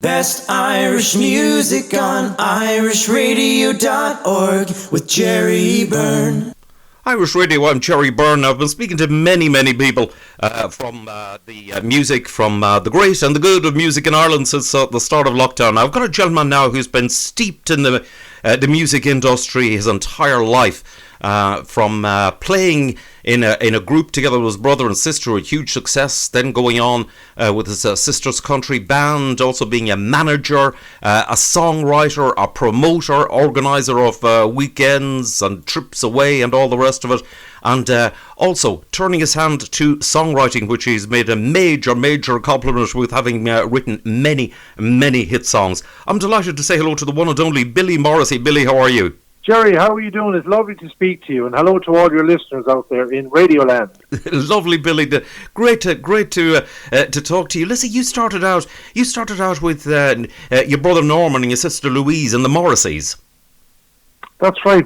Best Irish music on irishradio.org with Jerry Byrne. Irish Radio, I'm Jerry Byrne. I've been speaking to many people from the music, from the great and the good of music in Ireland since the start of lockdown. I've got a gentleman now who's been steeped in the music industry his entire life, from playing in a group together with his brother and sister, a huge success, then going on with his sister's country band, also being a manager, a songwriter, a promoter, organiser of weekends and trips away and all the rest of it, and also turning his hand to songwriting, which he's made a major accomplishment with, having written many hit songs. I'm delighted to say hello to the one and only Billy Morrissey. Billy, how are you? Jerry, how are you doing? It's lovely to speak to you, and hello to all your listeners out there in Radioland. Lovely, Billy. Great to talk to you. Listen, you started out with your brother Norman and your sister Louise and the Morrisseys. That's right.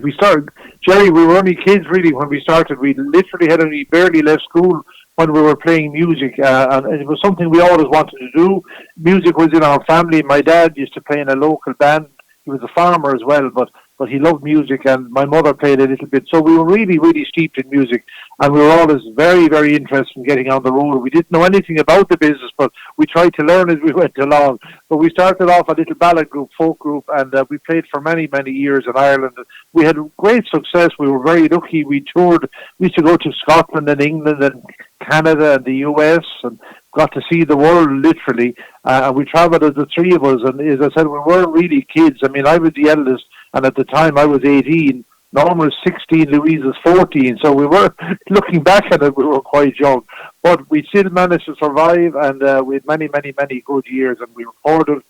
Jerry, we were only kids really when we started. We literally had only barely left school when we were playing music, and it was something we always wanted to do. Music was in our family. My dad used to play in a local band. He was a farmer as well, but he loved music, and my mother played a little bit. So we were really steeped in music, and we were always very interested in getting on the road. We didn't know anything about the business, but we tried to learn as we went along. But we started off a little ballad group, folk group, and we played for many years in Ireland. We had great success. We were very lucky. We toured. We used to go to Scotland and England and Canada and the US, and got to see the world literally. And we travelled as the three of us, and as I said, we weren't really kids. I mean, I was the eldest, and at the time I was 18, Norman was 16, Louise was 14, so we were, looking back at it, we were quite young. But we still managed to survive, and we had many good years, and we recorded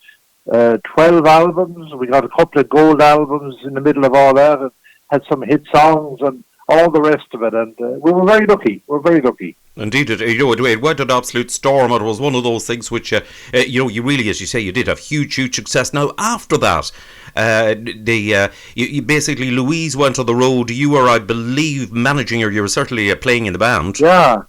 12 albums. We got a couple of gold albums in the middle of all that, and had some hit songs and all the rest of it, and we were very lucky. Indeed, it went an absolute storm. It was one of those things which, you really, as you say, you did have huge success. Now, after that, you basically, Louise went on the road. You were, I believe, managing her. You were certainly playing in the band. Yeah.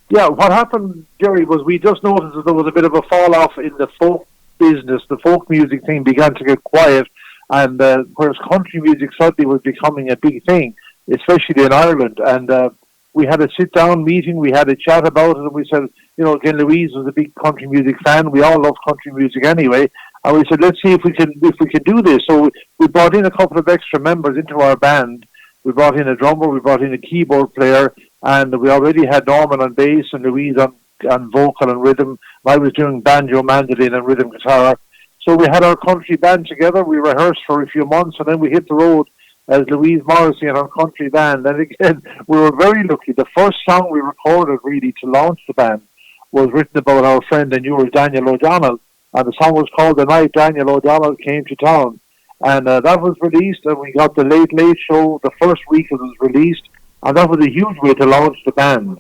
What happened, Jerry, was we just noticed that there was a bit of a fall off in the folk business. The folk music thing began to get quiet, and whereas country music suddenly was becoming a big thing, especially in Ireland, and we had a sit-down meeting, we had a chat about it, and we said, again, Louise was a big country music fan, we all love country music anyway, and we said, let's see if we can do this. So we brought in a couple of extra members into our band. We brought in a drummer, we brought in a keyboard player, and we already had Norman on bass and Louise on vocal and rhythm. I was doing banjo, mandolin, and rhythm guitar. So we had our country band together, we rehearsed for a few months, and then we hit the road as Louise Morrissey and our country band. And again, we were very lucky. The first song we recorded really to launch the band was written about our friend and yours, Daniel O'Donnell, and the song was called The Night Daniel O'Donnell Came to Town. And that was released, and we got the Late Show the first week it was released, and that was a huge way to launch the band.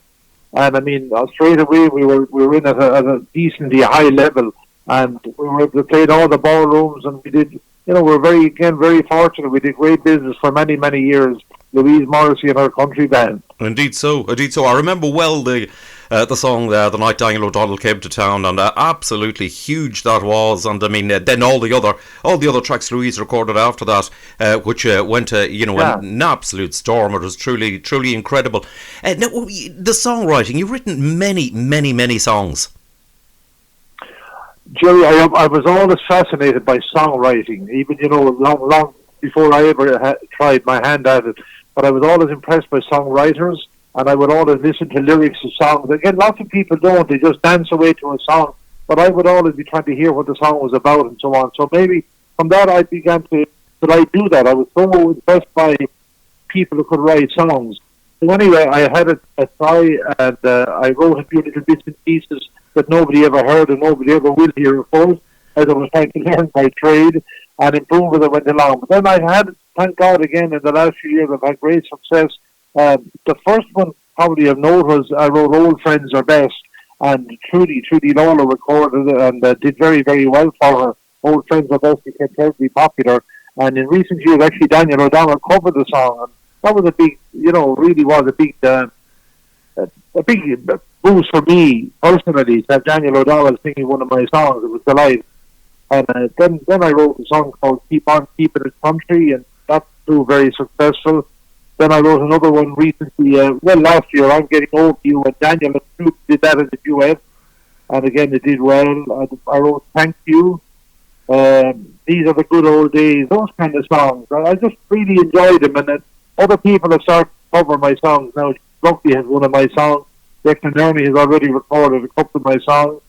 And I mean, straight away we were in at a decently high level, and we were able to play in all the ballrooms, and we did. We're very fortunate. We did great business for many years, Louise Morrissey and her country band. Indeed so. I remember well the song The Night Daniel O'Donnell Came to Town, and absolutely huge that was. And I mean, then all the other tracks Louise recorded after that, which went to an absolute storm. It was truly incredible. Now, the songwriting, you've written many songs. Jerry, I was always fascinated by songwriting, even, long before I ever tried my hand at it. But I was always impressed by songwriters, and I would always listen to lyrics of songs. Again, lots of people don't. They just dance away to a song. But I would always be trying to hear what the song was about and so on. So maybe from that I began to do that. I was so impressed by people who could write songs. So anyway, I had a try, and I wrote a few little bits and pieces that nobody ever heard and nobody ever will hear, of course, as I was trying to learn by trade and improve as I went along. But then I had, thank God again, in the last few years I've had great success. The first one probably of note was I wrote Old Friends Are Best, and Trudy Lola recorded it and did very well for her. Old Friends Are Best became terribly popular, and in recent years actually Daniel O'Donnell covered the song, and that was a big, really was a big boost for me personally to have Daniel O'Donnell singing one of my songs. It was delight. And then I wrote a song called Keep On Keeping It Country, and that proved very successful. Then I wrote another one recently, last year, I'm Getting Over You, and Daniel and Snoop did that as a duet, and again, it did well. I wrote Thank You, These Are the Good Old Days, those kind of songs. I just really enjoyed them, and then other people have started to cover my songs now. Lucky has one of my songs. Declan Ernie has already recorded a couple of my songs,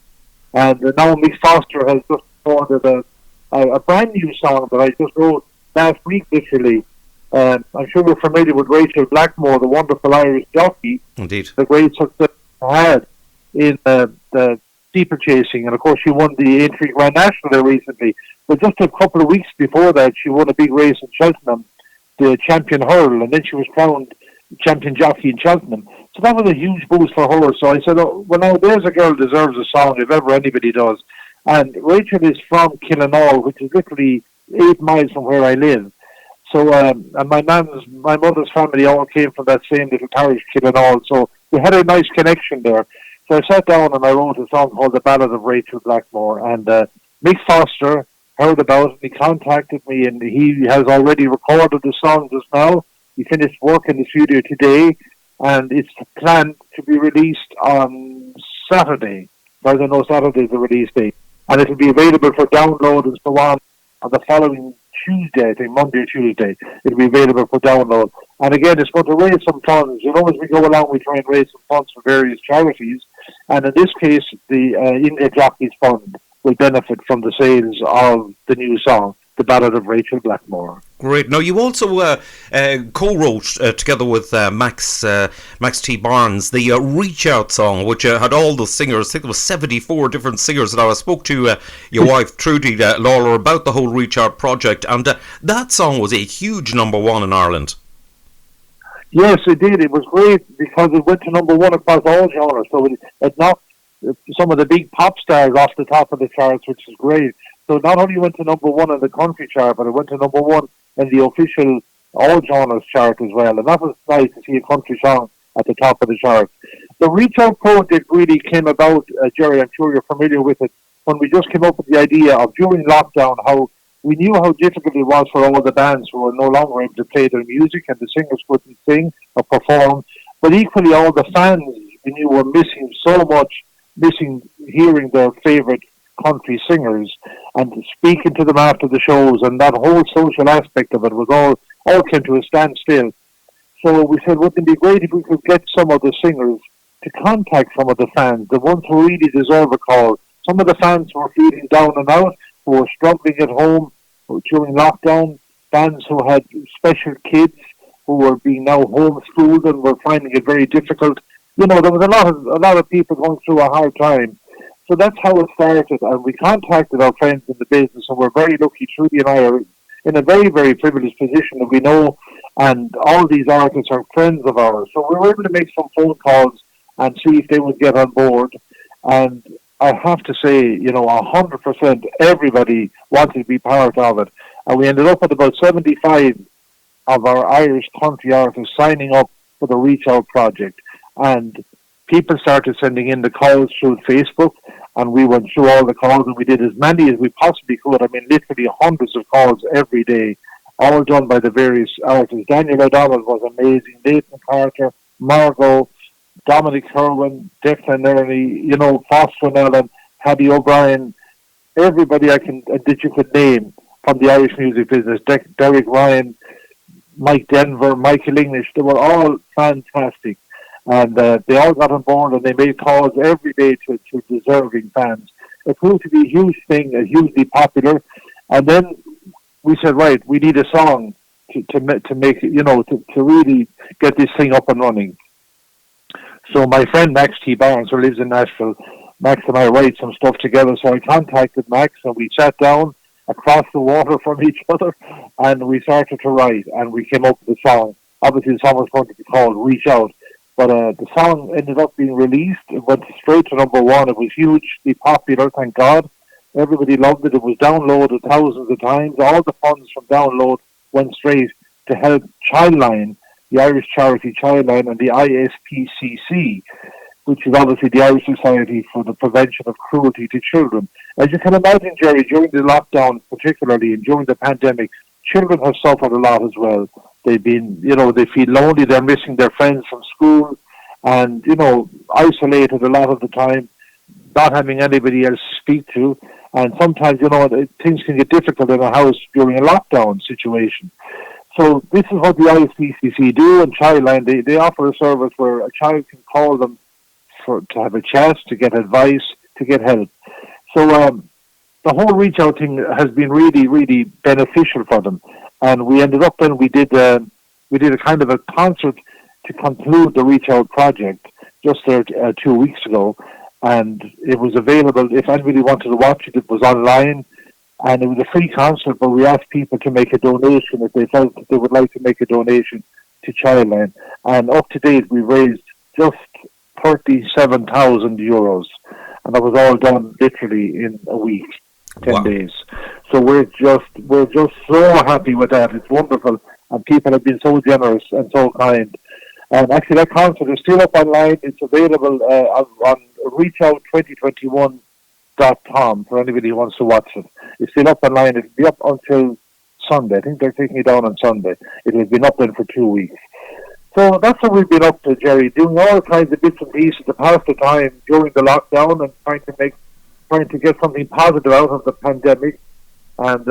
and now Mick Foster has just recorded a brand new song that I just wrote last week, literally. I'm sure you're familiar with Rachel Blackmore, the wonderful Irish jockey. Indeed. The great success she had in the steeplechasing, and of course she won the Aintree Grand National there recently. But just a couple of weeks before that, she won a big race in Cheltenham, the Champion Hurl, and then she was crowned champion jockey in Cheltenham. So that was a huge boost for her. So I said, oh, well, now there's a girl who deserves a song, if ever anybody does. And Rachel is from Killinall, which is literally 8 miles from where I live. So, and my mother's family all came from that same little parish, Killinall. So we had a nice connection there. So I sat down and I wrote a song called The Ballad of Rachel Blackmore. And Mick Foster heard about it. He contacted me, and he has already recorded the song just now. He finished work in the studio today, and it's planned to be released on Saturday. I don't know, Saturday's the release date. And it'll be available for download and so on the following Tuesday, I think, Monday or Tuesday. It'll be available for download. And again, it's going to raise some funds. You know, as we go along, we try and raise some funds for various charities. And in this case, the India Jockeys Fund will benefit from the sales of the new song, The Ballad of Rachel Blackmore. Great. Now, you also co-wrote together with Max T. Barnes the Reach Out song, which had all the singers. I think there was 74 different singers. And I spoke to your wife, Trudy Lawler, about the whole Reach Out project. And that song was a huge #1 in Ireland. Yes, it did. It was great because it went to #1 across all genres. So it knocked some of the big pop stars off the top of the charts, which is great. So not only went to #1 in the country chart, but it went to #1 in the official all genres chart as well. And that was nice to see a country song at the top of the chart. The Reach Out project really came about, Jerry, I'm sure you're familiar with it, when we just came up with the idea of during lockdown how we knew how difficult it was for all the bands who were no longer able to play their music and the singers couldn't sing or perform. But equally all the fans we knew were missing so much, missing hearing their favourite country singers and speaking to them after the shows, and that whole social aspect of it was all came to a standstill. So we said, wouldn't it be great if we could get some of the singers to contact some of the fans, the ones who really deserve a call. Some of the fans who were feeling down and out, who were struggling at home during lockdown, fans who had special kids who were being now homeschooled and were finding it very difficult. You know, there was a lot of people going through a hard time. So that's how it started, and we contacted our friends in the business, and we're very lucky. Trudy and I are in a very, very privileged position that we know, and all these artists are friends of ours. So we were able to make some phone calls and see if they would get on board. And I have to say, 100% everybody wanted to be part of it. And we ended up with about 75 of our Irish country artists signing up for the Reach Out project. And people started sending in the calls through Facebook, and we went through all the calls, and we did as many as we possibly could. I mean, literally hundreds of calls every day, all done by the various artists. Daniel O'Donnell was amazing, Nathan Carter, Margot, Dominic Kerwin, Declan Ernie, Foster Allen, Paddy O'Brien, everybody that you could name from the Irish music business, Derek Ryan, Mike Denver, Michael English, they were all fantastic. And they all got on board, and they made calls every day to deserving fans. It proved to be a huge thing, hugely popular. And then we said, right, we need a song to make it, to really get this thing up and running. So my friend Max T. Barnes, who lives in Nashville, Max and I write some stuff together. So I contacted Max, and we sat down across the water from each other, and we started to write, and we came up with a song. Obviously, the song was going to be called Reach Out. But the song ended up being released. It went straight to #1. It was hugely popular, thank God. Everybody loved it. It was downloaded thousands of times. All the funds from download went straight to help Childline, the Irish charity Childline, and the ISPCC which is obviously the Irish Society for the Prevention of Cruelty to Children. As you can imagine, Jerry, during the lockdown particularly and during the pandemic, children have suffered a lot as well. They've been, they feel lonely, they're missing their friends from school and, isolated a lot of the time, not having anybody else to speak to. And sometimes, things can get difficult in a house during a lockdown situation. So this is what the ISPCC do and Childline. They offer a service where a child can call them to have a chat, to get advice, to get help. So the whole reach out thing has been really, really beneficial for them. And we ended up then we did a kind of a concert to conclude the reach out project just there 2 weeks ago. And it was available if anybody wanted to watch it. It was online. And it was a free concert, but we asked people to make a donation if they felt that they would like to make a donation to Childline. And up to date, we raised just 37,000 euros. And that was all done literally in a week, 10 days. So we're just so happy with that. It's wonderful. And people have been so generous and so kind. And actually, that concert is still up online. It's available on reachout2021.com for anybody who wants to watch it. It's still up online. It'll be up until Sunday. I think they're taking it down on Sunday. It has been up then for 2 weeks. So that's what we've been up to, Jerry, doing all kinds of bits and pieces to pass the time during the lockdown and trying to get something positive out of the pandemic. And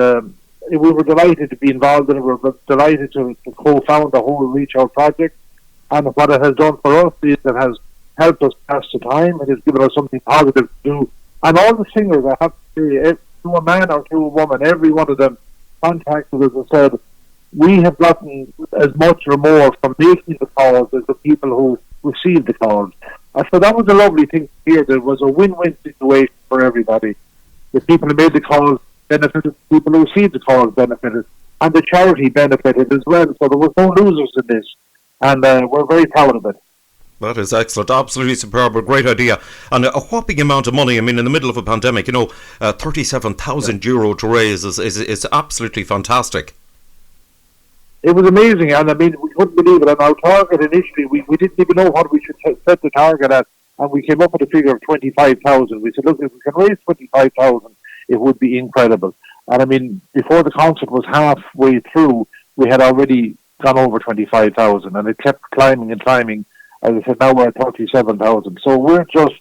we were delighted to be involved in it. We were delighted to co-found the whole Reach Out project. And what it has done for us is it has helped us pass the time. It has given us something positive to do. And all the singers, I have to say, to a man or to a woman, every one of them contacted us and said, we have gotten as much or more from making the calls as the people who received the calls. So that was a lovely thing to hear. There was a win-win situation for everybody. The people who made the calls benefited, the people who received the calls benefited, and the charity benefited as well. So there was no losers in this. And we're very proud of it. That is excellent. Absolutely superb. A great idea. And a whopping amount of money. I mean, in the middle of a pandemic, 37,000 euro to raise is absolutely fantastic. It was amazing. And I mean, we couldn't believe it. And our target initially, we didn't even know what we should set the target at. And we came up with a figure of 25,000. We said, look, if we can raise 25,000, it would be incredible. And I mean, before the concert was halfway through, we had already gone over 25,000. And it kept climbing and climbing. As I said, now we're at 37,000. So we're just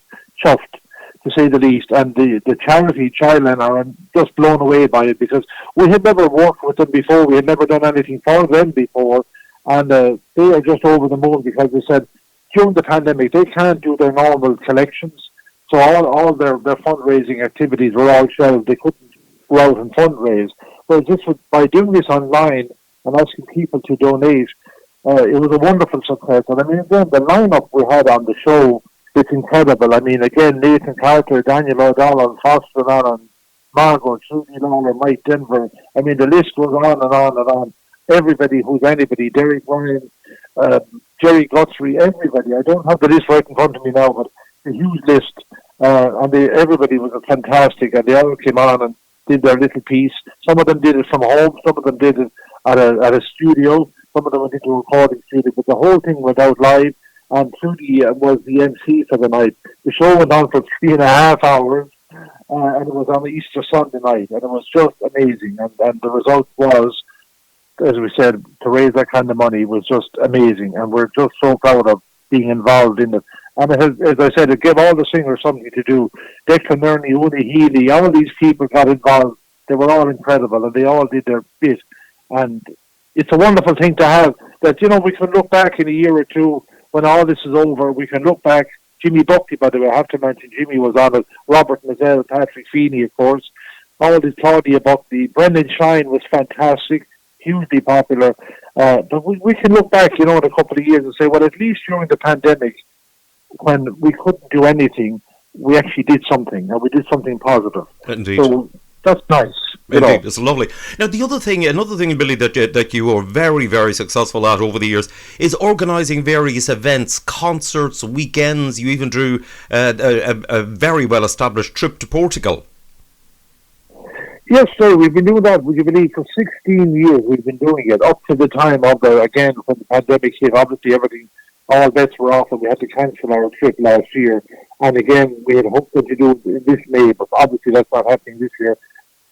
chuffed, to say the least. And the charity, Childline, are just blown away by it because we had never worked with them before. We had never done anything for them before. And they are just over the moon because they said during the pandemic they can't do their normal collections. So all their fundraising activities were all shelved. They couldn't go out and fundraise. But by doing this online and asking people to donate, it was a wonderful success. And I mean, again, the lineup we had on the show, it's incredible. I mean, again, Nathan Carter, Daniel O'Donnell, Foster Allen, Margot, Trudy Lawler, Mike Denver. I mean, the list goes on and on and on. Everybody who's anybody, Derek Ryan, Jerry Guthrie, everybody. I don't have the list right in front of me now, but a huge list. And everybody was fantastic, and they all came on and did their little piece. Some of them did it from home, some of them did it at a studio. Some of them went into a recording studio, but the whole thing went out live, and Trudy was the MC for the night. The show went on for 3.5 hours, and it was on Easter Sunday night, and it was just amazing. And the result was, as we said, to raise that kind of money was just amazing, and we're just so proud of being involved in it. And it has, as I said, it gave all the singers something to do. Declan Nerney, Uni Healy, all these people got involved. They were all incredible, and they all did their bit. And it's a wonderful thing to have that, we can look back in a year or two when all this is over. We can look back. Jimmy Buckley, by the way, I have to mention Jimmy was on it. Robert Mazzell, Patrick Feeney, of course. All this Claudia Buckley. Brendan Shine was fantastic, hugely popular. But we can look back, in a couple of years and say, well, at least during the pandemic, when we couldn't do anything, we actually did something, and we did something positive. Indeed. So that's nice. Indeed, it's lovely. Now, another thing, Billy, that you are very, very successful at over the years is organising various events, concerts, weekends. You even drew a very well-established trip to Portugal. Yes, sir. We've been doing that, would you believe, for 16 years. We've been doing it up to the time of when the pandemic hit. Obviously, everything all bets were off and we had to cancel our trip last year. And again, we had hoped to do it in this May, but obviously that's not happening this year.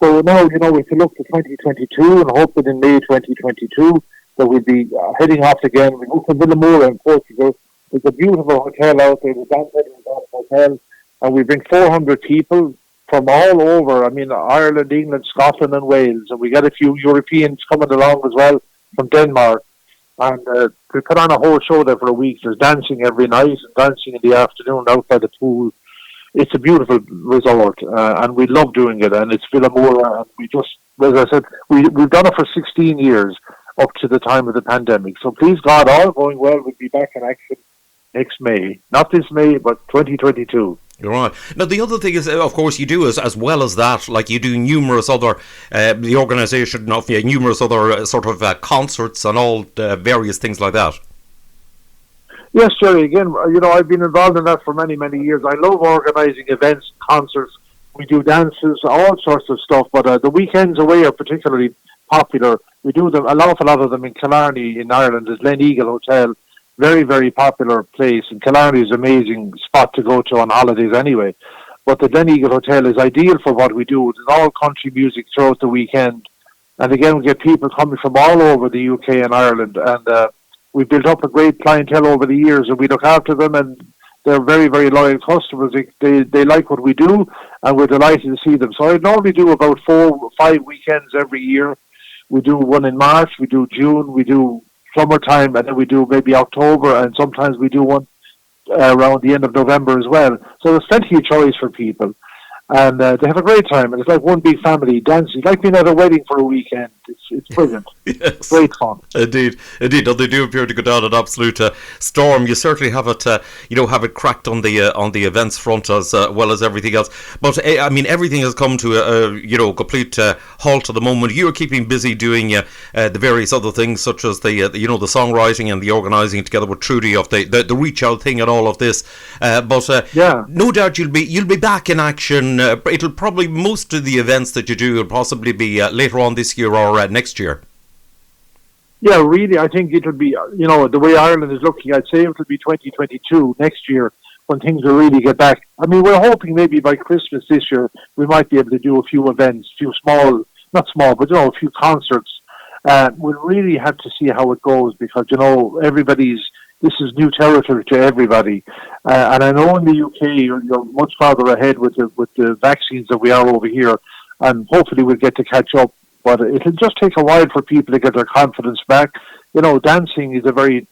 So now, we can look to 2022 and hope that in May 2022 that we'll be heading off again. We go to Billy Morrissey in Portugal. There's a beautiful hotel out there, the Downtown Hotel, and we bring 400 people from all over. I mean, Ireland, England, Scotland, and Wales, and we got a few Europeans coming along as well from Denmark. And we put on a whole show there for a week. There's dancing every night and dancing in the afternoon out by the pool. It's a beautiful resort, and we love doing it. And it's Villamora, and we just, as I said, we've done it for 16 years up to the time of the pandemic. So please God, all going well, we'll be back in action next May. Not this May, but 2022. You're right. Now, the other thing is, of course, you do as well as that, like you do numerous other, the organisation of numerous other sort of concerts and all various things like that. Yes, Jerry, again, I've been involved in that for many, many years. I love organising events, concerts. We do dances, all sorts of stuff, but the weekends away are particularly popular. We do them, an awful lot of them in Killarney in Ireland. There's Glen Eagle Hotel, very, very popular place, and Killarney is an amazing spot to go to on holidays anyway. But the Glen Eagle Hotel is ideal for what we do. It's all country music throughout the weekend. And again, we get people coming from all over the UK and Ireland, and we built up a great clientele over the years, and we look after them, and they're very, very loyal customers. They like what we do, and we're delighted to see them. So I normally do about 4 or 5 weekends every year. We do one in March, we do June, we do summertime, and then we do maybe October, and sometimes we do one around the end of November as well. So there's plenty of choice for people. And they have a great time, and it's like one big family dancing. It's like being at a wedding for a weekend. It's brilliant. Yes. Great fun. Indeed. No, they do appear to go down an absolute storm. You certainly have it, have it cracked on the events front as well as everything else. But I mean, everything has come to a complete halt at the moment. You are keeping busy doing the various other things, such as the songwriting and the organising together with Trudy of the reach out thing and all of this. But no doubt you'll be back in action. It'll probably, most of the events that you do will possibly be later on this year or next year. Yeah, really, I think it'll be, the way Ireland is looking, I'd say it'll be 2022, next year, when things will really get back. I mean, we're hoping maybe by Christmas this year, we might be able to do a few events, not small, but, a few concerts. We'll really have to see how it goes, because, this is new territory to everybody. And I know in the UK, you're much farther ahead with the vaccines that we are over here, and hopefully we'll get to catch up. But it'll just take a while for people to get their confidence back. Dancing is a very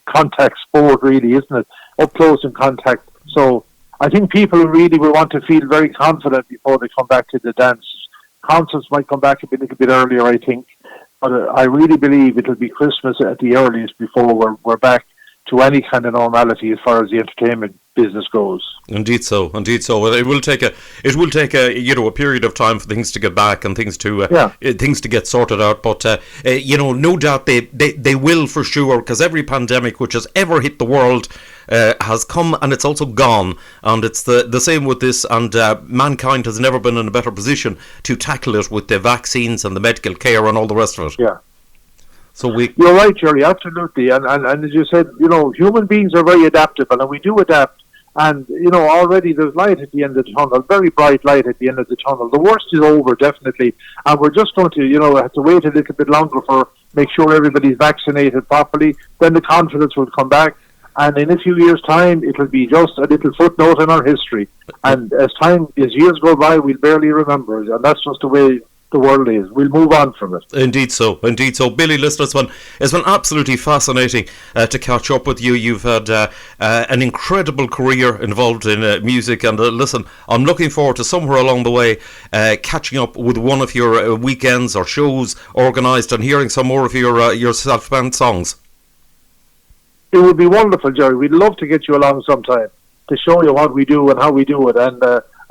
contact sport, really, isn't it? Up close and contact. So I think people really will want to feel very confident before they come back to the dance. Concerts might come back a little bit earlier, I think. But I really believe it'll be Christmas at the earliest before we're back to any kind of normality as far as the entertainment business goes. Indeed so. It will take a period of time for things to get back and things to get sorted out. But no doubt they will, for sure, because every pandemic which has ever hit the world has come and it's also gone, and it's the same with this. And mankind has never been in a better position to tackle it with the vaccines and the medical care and all the rest of it. Yeah. So you're right, Jerry, absolutely. And as you said, human beings are very adaptable, and we do adapt. And, already there's light at the end of the tunnel, very bright light at the end of the tunnel. The worst is over, definitely. And we're just going to, have to wait a little bit longer make sure everybody's vaccinated properly. Then the confidence will come back. And in a few years' time, it'll be just a little footnote in our history. And as years go by, we'll barely remember it. And that's just the way the world is. We'll move on from it. Indeed so. Billy, listen, it's been absolutely fascinating to catch up with you. You've had an incredible career involved in music, and listen, I'm looking forward to somewhere along the way catching up with one of your weekends or shows organised and hearing some more of your self-band songs. It would be wonderful, Jerry. We'd love to get you along sometime to show you what we do and how we do it. And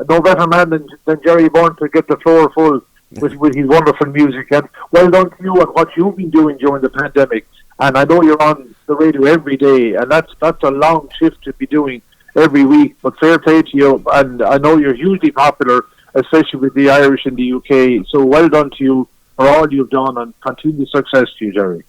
no better man than Jerry Byrne to get the floor full with his wonderful music. And well done to you on what you've been doing during the pandemic. And I know you're on the radio every day, and that's a long shift to be doing every week. But fair play to you, and I know you're hugely popular, especially with the Irish in the UK. So well done to you for all you've done, and continued success to you, Jerry.